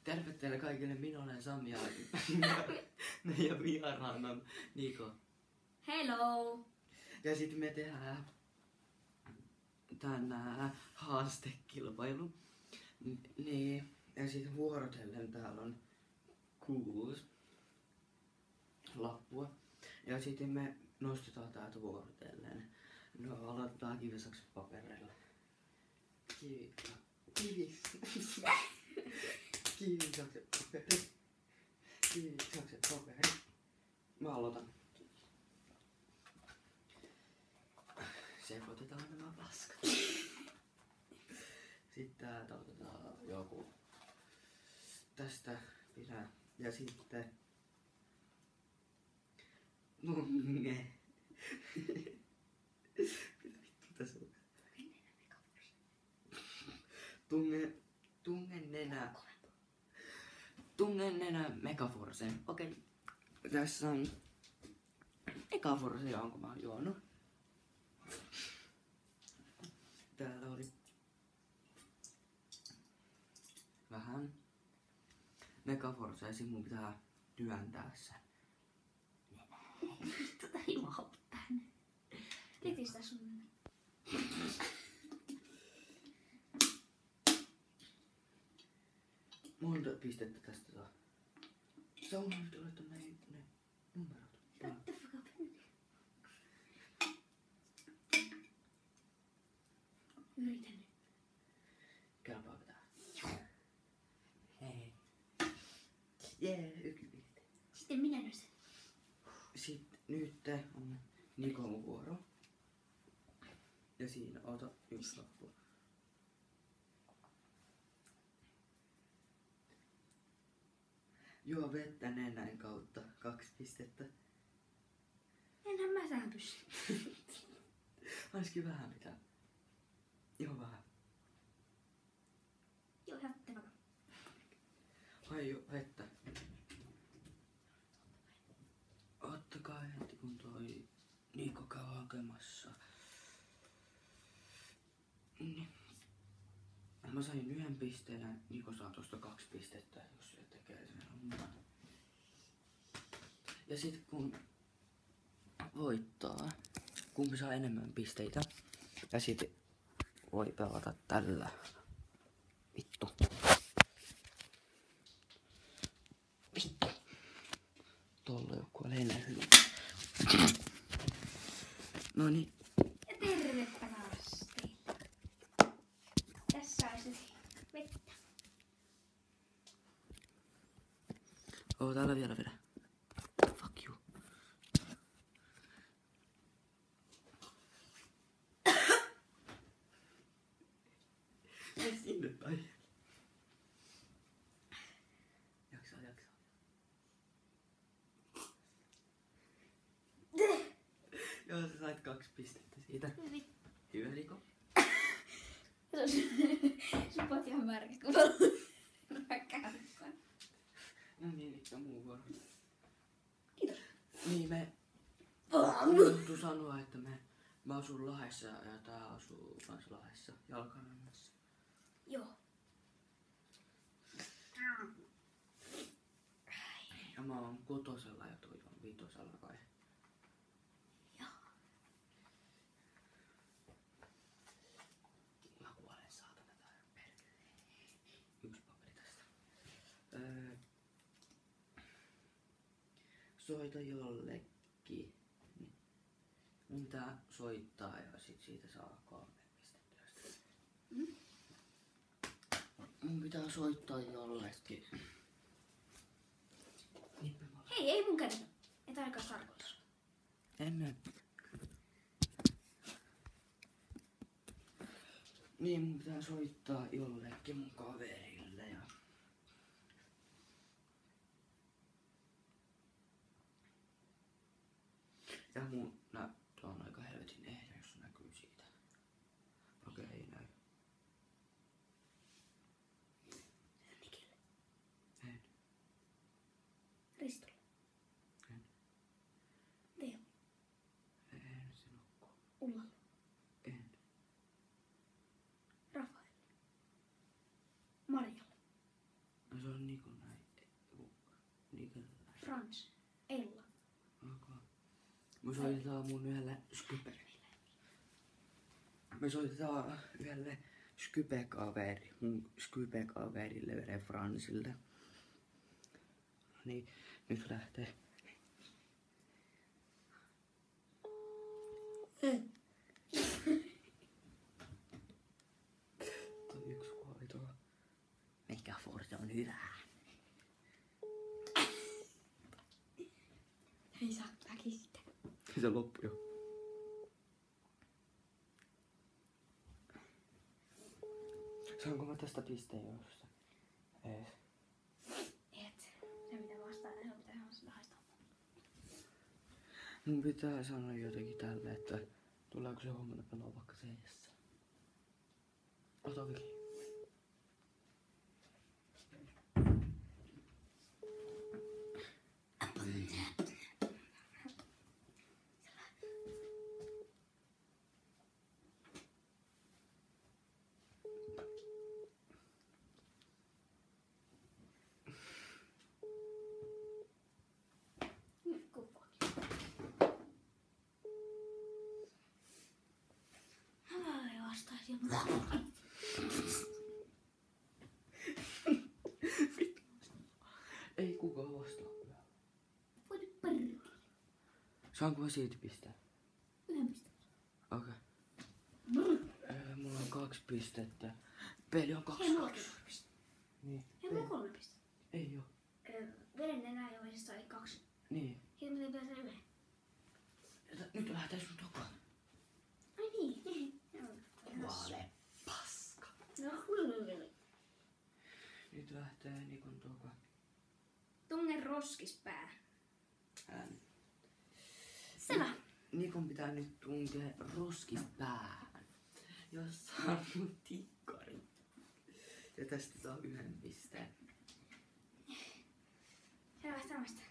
Terve teille kaikille, minä olen Sami ja meidän vieraana on Niko. Hello! Ja sitten me tehdään tänään haastekilpailu. Niin, ja sitten vuorotellen täällä on 6 lappua. Ja sitten me nostetaan täältä vuorotellen. No aloitetaan kivisakset paperilla. Kivisakset paperi. Kivisakset paperi. Mä aloitan. Sekoitetaan nämä paskat. Sitten täältä otetaan joku. Tästä pitää. Ja sitten tunge. Mitä vittu tässä on? Tungen nenä Megaforce. Okei. Tässä on Megaforce, jonka mä oon juonut. Täällä oli vähän Megaforce ja sit mun pitää työntää sen. Tätä juohut tänne. Litistä sun. Monta pistettä tästä saa? Sä unohdit laittaa ne numerot. Shut the fuck up. Yritän nyt. Kelpaa pitää. Hei. Jee, 1 piste. Sitten minä nyt. Sitten nyt on Nikon vuoro. Ja siinä ota 1 lappu. Juo vettä nenän kautta 2 pistettä. Enhän mä tähän pysty. Olisikin vähän pitää. Joo vähän. Joo, jätte vaikka. Ai jo vettä. Ottakaa heti kun toi Niko käy hakemassa. Niin. Mä sain 1 pisteen ja Niko saa tosta 2 pistettä, jos se tekee sen homman. Ja sit kun voittaa, kumpi saa enemmän pisteitä. Ja sit voi pelata tällä. Vittu. Vittu. Tolla joku oli ennen hyvin. Noniin. Ja tervepä taas teitä. Tässä olisi vettä. Oo, täällä vielä vedä. Fuck you. Mene sinne päin. Jaksaa. Joo, sä sait 2 pistettä siitä. Hyvin. Hyvä, Niko. Sun pot ihan märkä, kun mä käyn. No niin, nyt on muu vuoro. Kiitos. Niin me joutuu sanoa, että mä asun Lahdessa ja tää asuu kans Lahdessa, Jalkanrannassa. Joo. Ja mä oon 6 ja toi on 5 kai. Joo. Mä kuolen saatana tää perkele. 1 paperi tästä. Soita jollekin. Niin. Mun pitää soittaa ja sit siitä saa 3 pistettä. Mun pitää soittaa jollekin. Hei, ei mun kädetä. Et ainakaan tarkoitus. Emme. Niin, mun pitää soittaa jollekin mun kaverille ja mun näyttö on aika helvetin ehjä, jos näkyy siitä. Okei, ei näy. Nikille. En. Ristolle. En. Teo. En se nukkuu. Ullalle. En. Rafael. Marjalle. No se on Niko. Frans. Ella. Okay. Me soitetaan mun yhdelle Skype-kaveri, mun Skype-kaverille yhdelle Fransille. Niin, nyt lähtee. Toi yksi kuoli tuolla. Mikä Forte on hyvä. Ei saa väkistä. Se loppui jo. Saanko mä tästä pisteen jossain? Ees. Et. Se mitä vastaa, se pitää ihan haistaa. Mun pitää sanoa jotenkin tälle, että tuleeko se huomenna pelaa vaikka CS. Ota Viki. Ei kukaan vastaa kyllä. Voi perkele. Saanko mä silti pistää? Yhden pisteen. Okei. Mulla on 2 pistettä. Peli on 2. Hei, mulla on 2 pistettä. Niin. Hei, mulla on 3 pistettä. Ei oo. Veden nenäjomisesta sai 2. Niin. Hei, miten pitää saada 1? Nyt lähtee sun takaa. Ai niin. Vale paska. No hullu. Nyt lähtee Nikon takaa. Tunge roskispää. Ääni. Selvä. Nikon pitää nyt tunkea roskis päähän. Jos saa mun tikkari. Ja tästä saa 1 pisteen. Selvä, tämmöistä.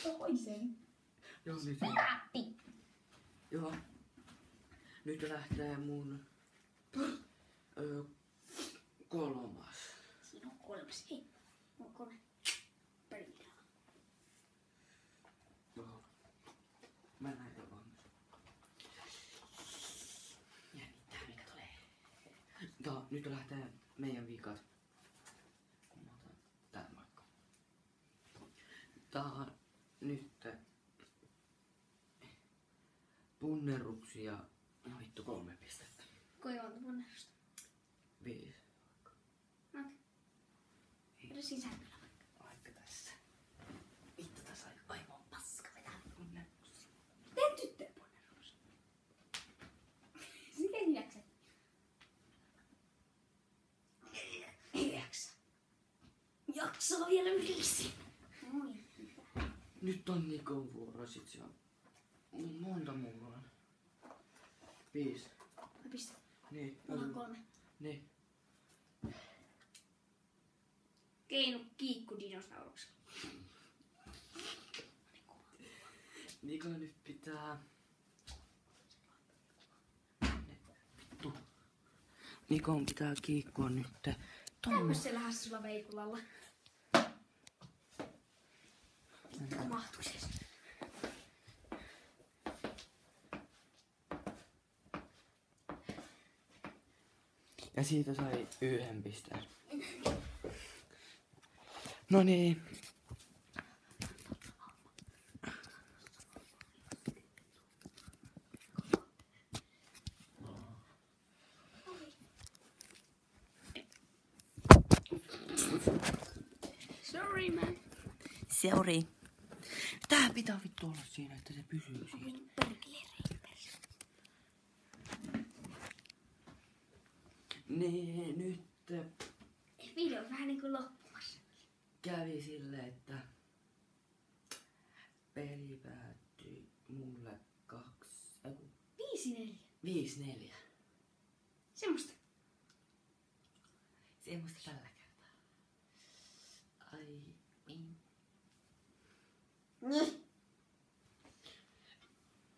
Toisen. Joo, nyt. Läpi. Joo. Nyt lähtee mun 3. Siinä on 3. Hei, mulla on 3. Perkele. Joo. Mä näytän vaan. Jännittää mikä tulee. Nyt lähtee meidän vikat. Mä otan tän vaikka. Tää on nyt punnerruksia. No vittu 3 pistettä. Kuinka monta punnerusta? 5. Okei. Pidä sisään kyllä. Vaikka tässä. Vittu tässä on aivan paska vetää punnerruksia. Tee tyttöjen punnerus. Mikä ei jaksa? Ei jaksa. Jaksaa vielä yhdessä. Moi. Nyt on Nikon vuoro, sit se on. Monta mulla on? 5. Mä pistän. Niin. Mulla on 3. Niin. Keinu kiikku dinosauruksella. Nikon nyt pitää. Vittu. Nikon pitää kiikkua nyt tonne. Tämmöisellä hassulla veikulalla. Mahtuisessa. Ja siitä sai 1 pisteen. No niin. Sorry man. Sorry. Tää pitää vittu olla siinä, että se pysyy siinä. Perkele reipers. Niin, nyt Video on vähän niinku loppumassa. kävi silleen, että peli päättyi mulle 5-4. 5-4. Semmosta. Semmoista tällä kertaa. Ai, niin.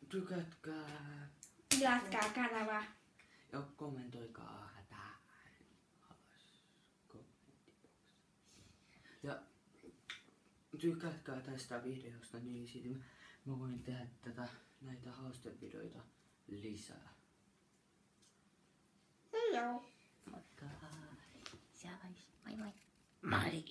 Tykätkää Jatkaa kanavaa. ja kommentoikaa tää tykätkää tästä videosta, niin sitten mä voin tehdä näitä haastevideoita lisää. Hello. Mutta... Moi moi. Moi.